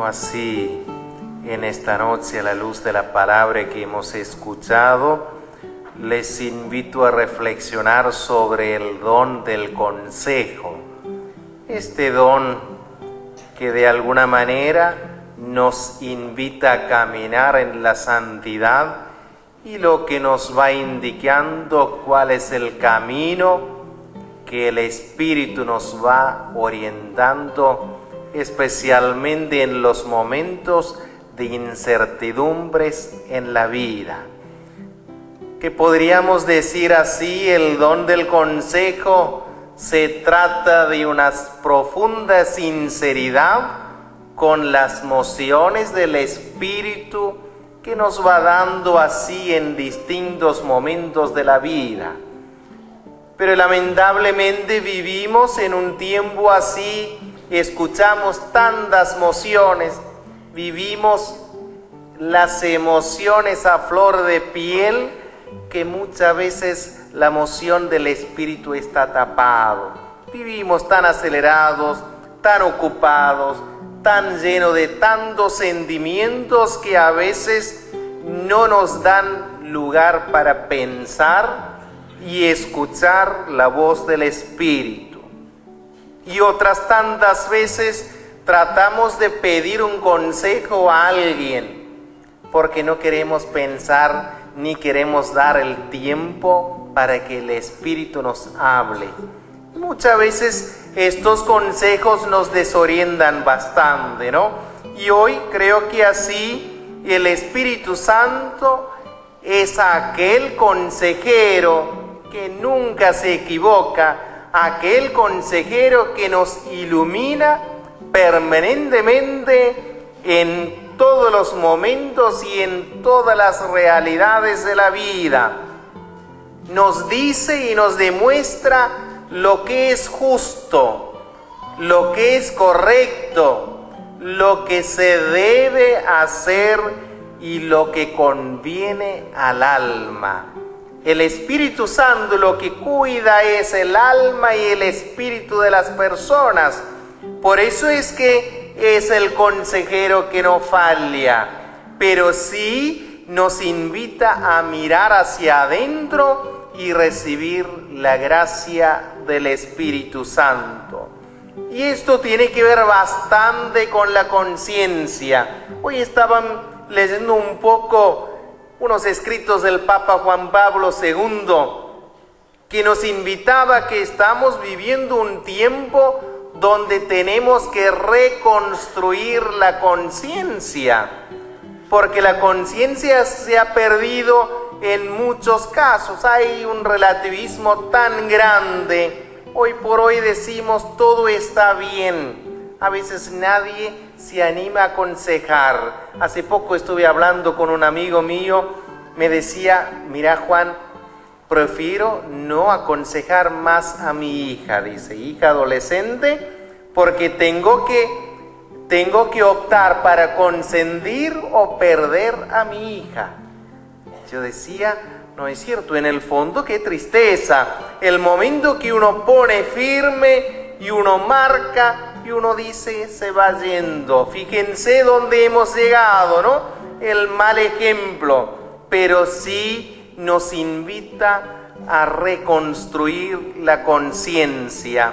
Así, en esta noche, a la luz de la palabra que hemos escuchado, les invito a reflexionar sobre el don del consejo. Este don que de alguna manera nos invita a caminar en la santidad y lo que nos va indicando cuál es el camino que el Espíritu nos va orientando, especialmente en los momentos de incertidumbres en la vida. Que podríamos decir así, el don del consejo se trata de una profunda sinceridad con las mociones del Espíritu que nos va dando así en distintos momentos de la vida. Pero lamentablemente vivimos en un tiempo así, escuchamos tantas mociones, vivimos las emociones a flor de piel, que muchas veces la emoción del Espíritu está tapado. Vivimos tan acelerados, tan ocupados, tan llenos de tantos sentimientos que a veces no nos dan lugar para pensar y escuchar la voz del Espíritu. Y otras tantas veces tratamos de pedir un consejo a alguien porque no queremos pensar ni queremos dar el tiempo para que el Espíritu nos hable. Muchas veces estos consejos nos desorientan bastante, ¿no? Y hoy creo que así el Espíritu Santo es aquel consejero que nunca se equivoca, aquel consejero que nos ilumina permanentemente en todos los momentos y en todas las realidades de la vida. Nos dice y nos demuestra lo que es justo, lo que es correcto, lo que se debe hacer y lo que conviene al alma. El Espíritu Santo lo que cuida es el alma y el espíritu de las personas. Por eso es que es el consejero que no falla, pero sí nos invita a mirar hacia adentro y recibir la gracia del Espíritu Santo. Y esto tiene que ver bastante con la conciencia. Hoy estaban leyendo un poco unos escritos del Papa Juan Pablo II que nos invitaba que estamos viviendo un tiempo donde tenemos que reconstruir la conciencia, porque la conciencia se ha perdido en muchos casos. Hay un relativismo tan grande. Hoy por hoy decimos todo está bien. A veces nadie se anima a aconsejar. Hace poco estuve hablando con un amigo mío, me decía, mira Juan, prefiero no aconsejar más a mi hija, dice, hija adolescente, porque tengo que optar para consentir o perder a mi hija. Yo decía, no es cierto, en el fondo qué tristeza, el momento que uno pone firme y uno marca y uno dice se va yendo. Fíjense dónde hemos llegado, ¿no? El mal ejemplo, pero sí nos invita a reconstruir la conciencia.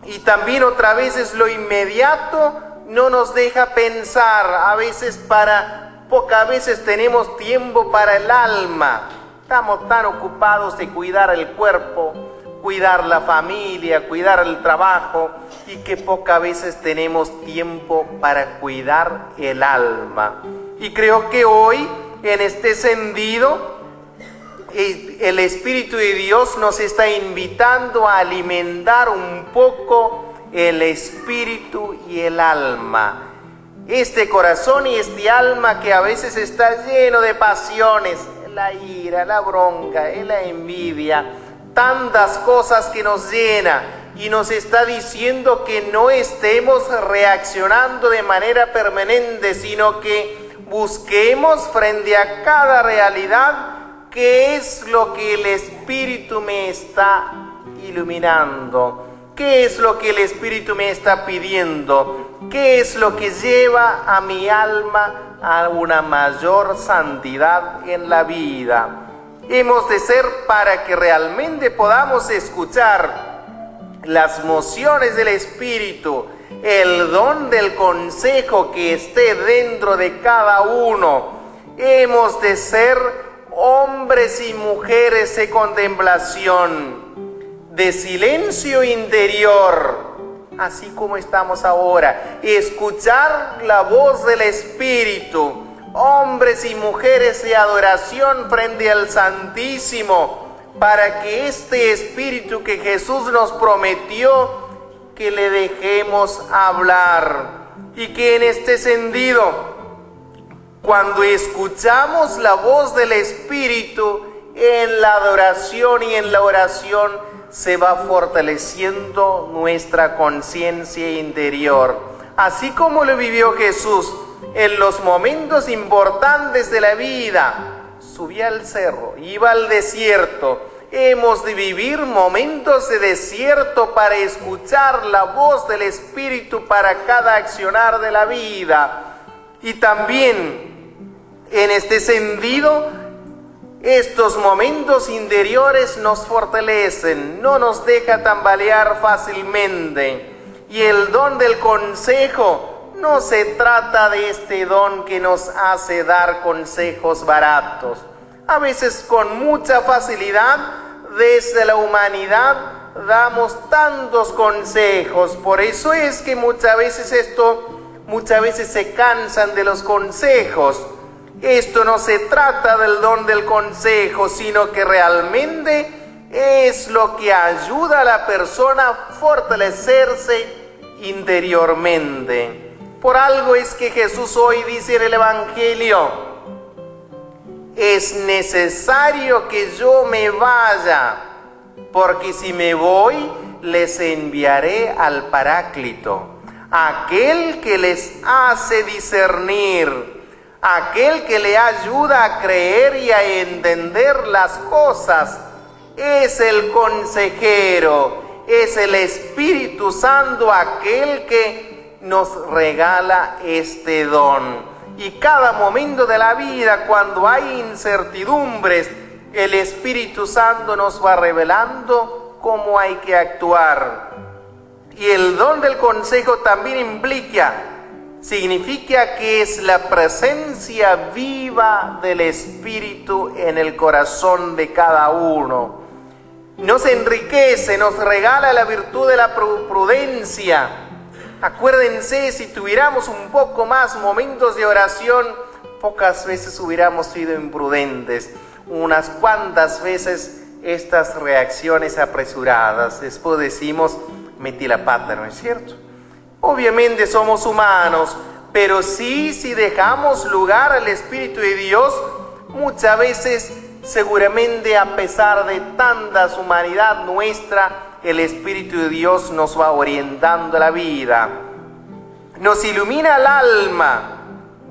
Y también otra vez es lo inmediato, no nos deja pensar. Pocas veces tenemos tiempo para el alma. Estamos tan ocupados de cuidar el cuerpo, cuidar la familia, cuidar el trabajo, y que pocas veces tenemos tiempo para cuidar el alma. Y creo que hoy, en este sentido, el Espíritu de Dios nos está invitando a alimentar un poco el espíritu y el alma. Este corazón y este alma que a veces está lleno de pasiones, la ira, la bronca, la envidia, tantas cosas que nos llena, y nos está diciendo que no estemos reaccionando de manera permanente, sino que busquemos frente a cada realidad qué es lo que el Espíritu me está iluminando, ¿Qué es lo que el Espíritu me está pidiendo? ¿Qué es lo que lleva a mi alma a una mayor santidad en la vida? Hemos de ser, para que realmente podamos escuchar las mociones del Espíritu, el don del consejo que esté dentro de cada uno. Hemos de ser hombres y mujeres de contemplación, de silencio interior, así como estamos ahora. Escuchar la voz del Espíritu, hombres y mujeres de adoración frente al Santísimo, para que este Espíritu que Jesús nos prometió, que le dejemos hablar. Y que en este sentido, cuando escuchamos la voz del Espíritu en la adoración y en la oración, se va fortaleciendo nuestra conciencia interior. Así como lo vivió Jesús en los momentos importantes de la vida, subía al cerro, iba al desierto. Hemos de vivir momentos de desierto para escuchar la voz del Espíritu para cada accionar de la vida. Y también, en este sentido, estos momentos interiores nos fortalecen, no nos deja tambalear fácilmente. Y el don del consejo, no se trata de este don que nos hace dar consejos baratos. A veces con mucha facilidad, desde la humanidad, damos tantos consejos. Por eso es que muchas veces se cansan de los consejos. Esto no se trata del don del consejo, sino que realmente es lo que ayuda a la persona a fortalecerse interiormente. Por algo es que Jesús hoy dice en el Evangelio: es necesario que yo me vaya, porque si me voy, les enviaré al Paráclito, aquel que les hace discernir, aquel que le ayuda a creer y a entender las cosas. Es el consejero, es el Espíritu Santo aquel que nos regala este don. Y cada momento de la vida, cuando hay incertidumbres, el Espíritu Santo nos va revelando cómo hay que actuar. Y el don del consejo también significa que es la presencia viva del Espíritu en el corazón de cada uno. Nos enriquece, nos regala la virtud de la prudencia. Acuérdense, si tuviéramos un poco más momentos de oración, pocas veces hubiéramos sido imprudentes. Unas cuantas veces estas reacciones apresuradas. Después decimos, metí la pata, ¿no es cierto? Obviamente somos humanos, pero sí, si dejamos lugar al Espíritu de Dios, muchas veces, seguramente a pesar de tanta humanidad nuestra, el Espíritu de Dios nos va orientando la vida. Nos ilumina el alma,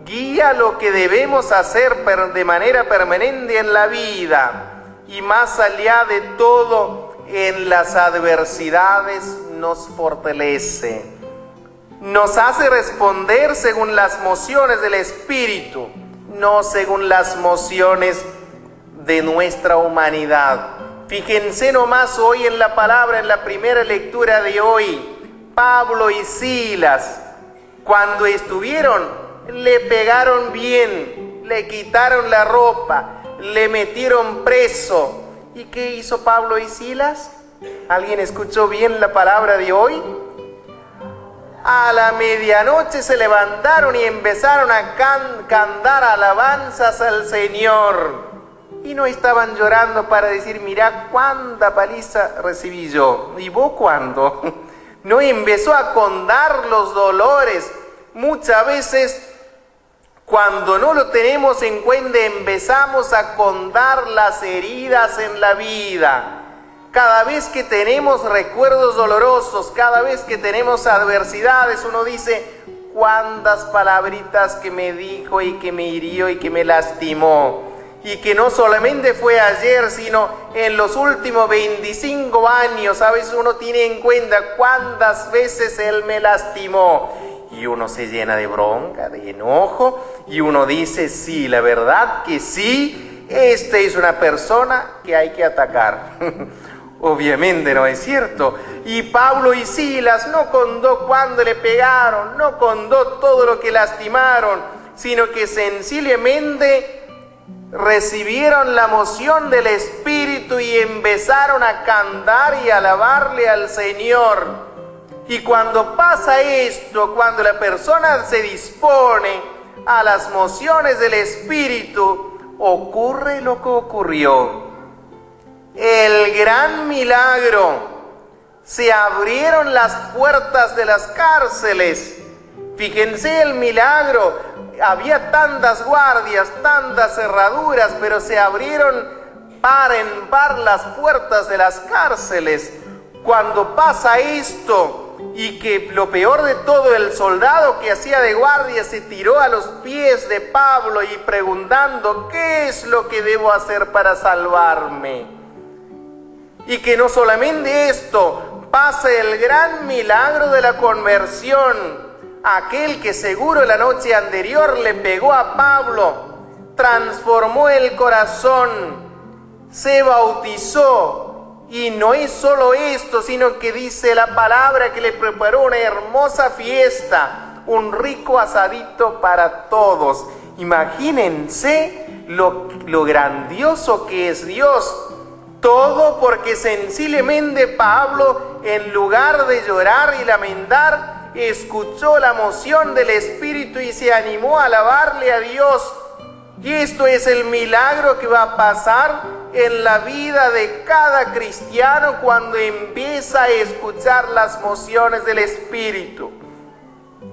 guía lo que debemos hacer de manera permanente en la vida. Y más allá de todo, en las adversidades nos fortalece. Nos hace responder según las mociones del Espíritu, no según las mociones de nuestra humanidad. Fíjense nomás hoy en la palabra, en la primera lectura de hoy, Pablo y Silas, cuando estuvieron, le pegaron bien, le quitaron la ropa, le metieron preso. ¿Y qué hizo Pablo y Silas? ¿Alguien escuchó bien la palabra de hoy? A la medianoche se levantaron y empezaron a cantar alabanzas al Señor. Y no estaban llorando para decir, mirá cuánta paliza recibí yo. ¿Y vos cuándo? No, empezó a contar los dolores. Muchas veces, cuando no lo tenemos en cuenta, empezamos a contar las heridas en la vida. Cada vez que tenemos recuerdos dolorosos, cada vez que tenemos adversidades, uno dice, cuántas palabritas que me dijo y que me hirió y que me lastimó. y que no solamente fue ayer, sino en los últimos 25 años. A veces uno tiene en cuenta cuántas veces Él me lastimó y uno se llena de bronca, de enojo, y uno dice, sí, la verdad que sí, esta es una persona que hay que atacar. Obviamente no es cierto. Y Pablo y Silas no contó cuando le pegaron, no contó todo lo que lastimaron, sino que sencillamente recibieron la moción del Espíritu y empezaron a cantar y alabarle al Señor. Y cuando pasa esto, cuando la persona se dispone a las mociones del Espíritu, ocurre lo que ocurrió. El gran milagro. Se abrieron las puertas de las cárceles. Fíjense el milagro. Había tantas guardias, tantas cerraduras, pero se abrieron par en par las puertas de las cárceles. Cuando pasa esto, y que lo peor de todo, el soldado que hacía de guardia se tiró a los pies de Pablo y preguntando, ¿qué es lo que debo hacer para salvarme? Y que no solamente esto, pasa el gran milagro de la conversión. Aquel que seguro la noche anterior le pegó a Pablo, transformó el corazón, se bautizó. Y no es solo esto, sino que dice la palabra que le preparó una hermosa fiesta, un rico asadito para todos. Imagínense lo grandioso que es Dios. Todo porque sencillamente Pablo, en lugar de llorar y lamentar, escuchó la moción del Espíritu y se animó a alabarle a Dios. Y esto es el milagro que va a pasar en la vida de cada cristiano cuando empieza a escuchar las mociones del Espíritu.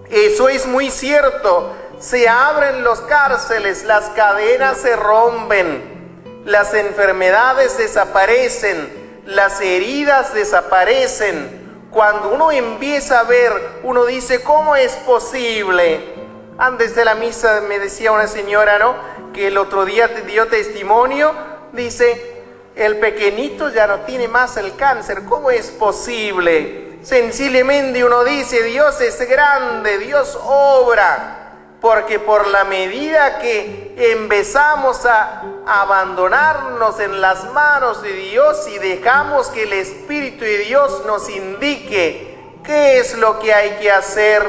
Eso es muy cierto. Se abren las cárceles, las cadenas se rompen, las enfermedades desaparecen, las heridas desaparecen. Cuando uno empieza a ver, uno dice, ¿cómo es posible? Antes de la misa me decía una señora, ¿no?, que el otro día te dio testimonio, dice, el pequeñito ya no tiene más el cáncer. ¿Cómo es posible? Sencillamente uno dice, Dios es grande, Dios obra. Porque por la medida que empezamos a abandonarnos en las manos de Dios y dejamos que el Espíritu de Dios nos indique qué es lo que hay que hacer,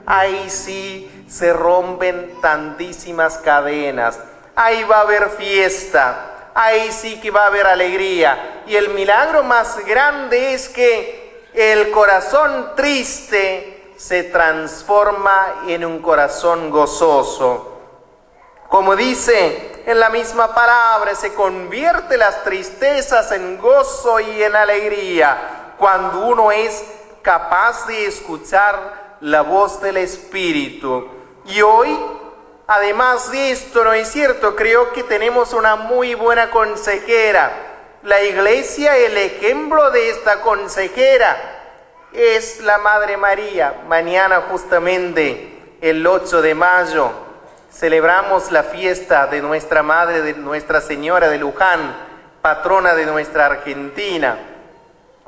ahí sí se rompen tantísimas cadenas. Ahí va a haber fiesta, ahí sí que va a haber alegría. Y el milagro más grande es que el corazón triste se transforma en un corazón gozoso. Como dice en la misma palabra, se convierte las tristezas en gozo y en alegría cuando uno es capaz de escuchar la voz del Espíritu. Y hoy, además de esto, ¿no es cierto?, creo que tenemos una muy buena consejera. La Iglesia, el ejemplo de esta consejera es la Madre María. Mañana justamente, el 8 de mayo, celebramos la fiesta de nuestra Madre, de Nuestra Señora de Luján, patrona de nuestra Argentina.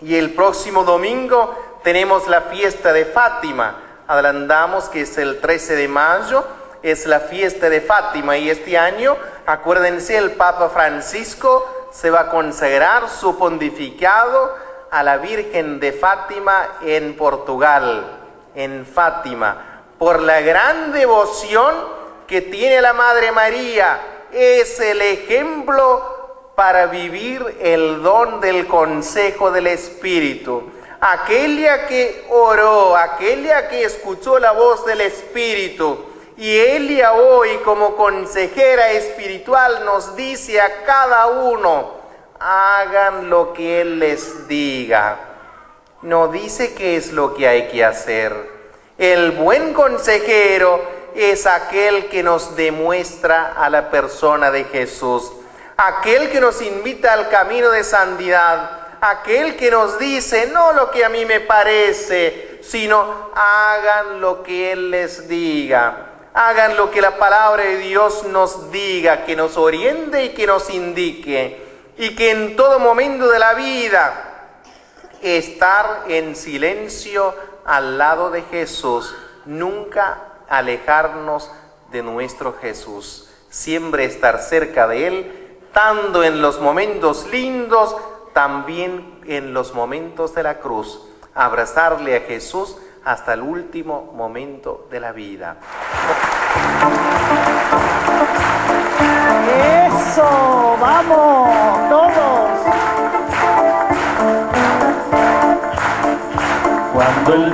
Y el próximo domingo tenemos la fiesta de Fátima. Adelantamos que es el 13 de mayo, es la fiesta de Fátima. Y este año, acuérdense, el Papa Francisco se va a consagrar su pontificado a la Virgen de Fátima en Portugal, en Fátima, por la gran devoción que tiene la Madre María. Es el ejemplo para vivir el don del consejo del Espíritu. Aquella que oró, aquella que escuchó la voz del Espíritu, y ella hoy como consejera espiritual nos dice a cada uno, hagan lo que Él les diga. No dice qué es lo que hay que hacer. El buen consejero es aquel que nos demuestra a la persona de Jesús, aquel que nos invita al camino de santidad, aquel que nos dice no lo que a mí me parece, sino hagan lo que Él les diga. Hagan lo que la palabra de Dios nos diga, que nos oriente y que nos indique. Y que en todo momento de la vida estar en silencio al lado de Jesús. Nunca alejarnos de nuestro Jesús. Siempre estar cerca de Él, tanto en los momentos lindos, también en los momentos de la cruz. Abrazarle a Jesús hasta el último momento de la vida. ¡Eso! ¡Vamos! ¡Todos! Cuando el